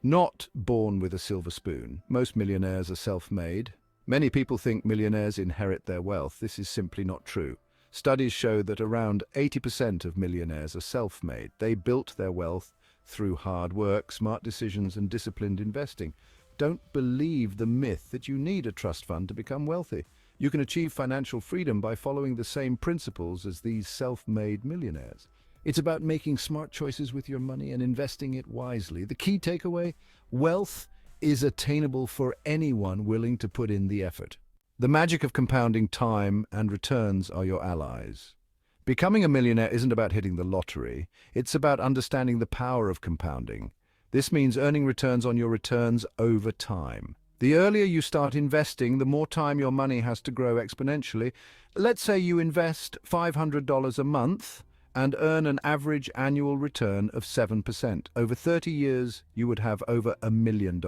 Not born with a silver spoon. Most millionaires are self-made. Many people think millionaires inherit their wealth. This is simply not true. Studies show that around 80% of millionaires are self-made. They built their wealth through hard work, smart decisions, and disciplined investing. Don't believe the myth that you need a trust fund to become wealthy. You can achieve financial freedom by following the same principles as these self-made millionaires. It's about making smart choices with your money and investing it wisely. The key takeaway: wealth is attainable for anyone willing to put in the effort. The magic of compounding time and returns are your allies. Becoming a millionaire isn't about hitting the lottery. It's about understanding the power of compounding. This means earning returns on your returns over time. The earlier you start investing, the more time your money has to grow exponentially. Let's say you invest $500 a month and earn an average annual return of 7%. Over 30 years, you would have over $1 million.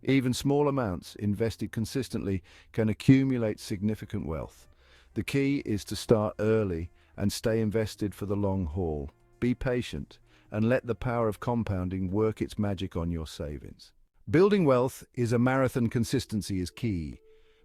Even small amounts invested consistently can accumulate significant wealth. The key is to start early and stay invested for the long haul. Be patient and let the power of compounding work its magic on your savings. Building wealth is a marathon. Consistency is key.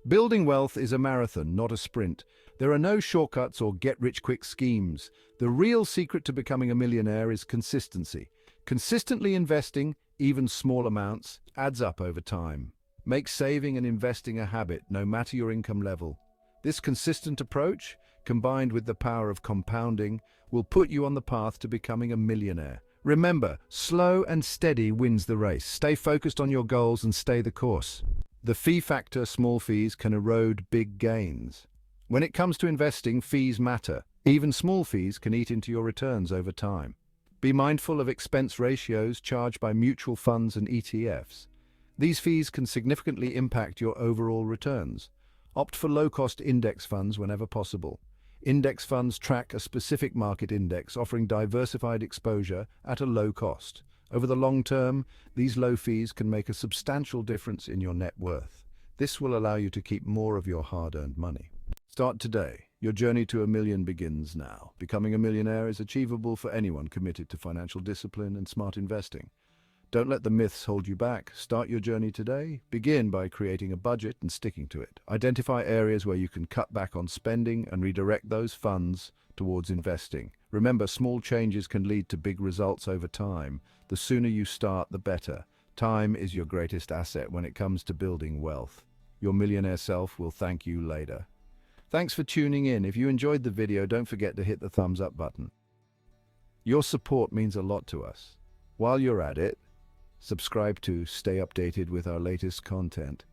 Building wealth is a marathon, not a sprint. There are no shortcuts or get-rich-quick schemes. The real secret to becoming a millionaire is consistency. Consistently investing, even small amounts, adds up over time. Make saving and investing a habit, no matter your income level. This consistent approach, combined with the power of compounding, will put you on the path to becoming a millionaire. Remember, slow and steady wins the race. Stay focused on your goals and stay the course. The fee factor, small fees, can erode big gains. When it comes to investing, fees matter. Even small fees can eat into your returns over time. Be mindful of expense ratios charged by mutual funds and ETFs. These fees can significantly impact your overall returns. Opt for low-cost index funds whenever possible. Index funds track a specific market index, offering diversified exposure at a low cost. Over the long term, these low fees can make a substantial difference in your net worth. This will allow you to keep more of your hard-earned money. Start today. Your journey to $1 million begins now. Becoming a millionaire is achievable for anyone committed to financial discipline and smart investing. Don't let the myths hold you back. Start your journey today. Begin by creating a budget and sticking to it. Identify areas where you can cut back on spending and redirect those funds towards investing. Remember, small changes can lead to big results over time. The sooner you start, the better. Time is your greatest asset when it comes to building wealth. Your millionaire self will thank you later. Thanks for tuning in. If you enjoyed the video, don't forget to hit the thumbs up button. Your support means a lot to us. While you're at it, subscribe to stay updated with our latest content.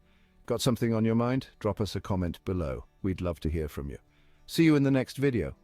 Got something on your mind? Drop us a comment below. We'd love to hear from you. See you in the next video.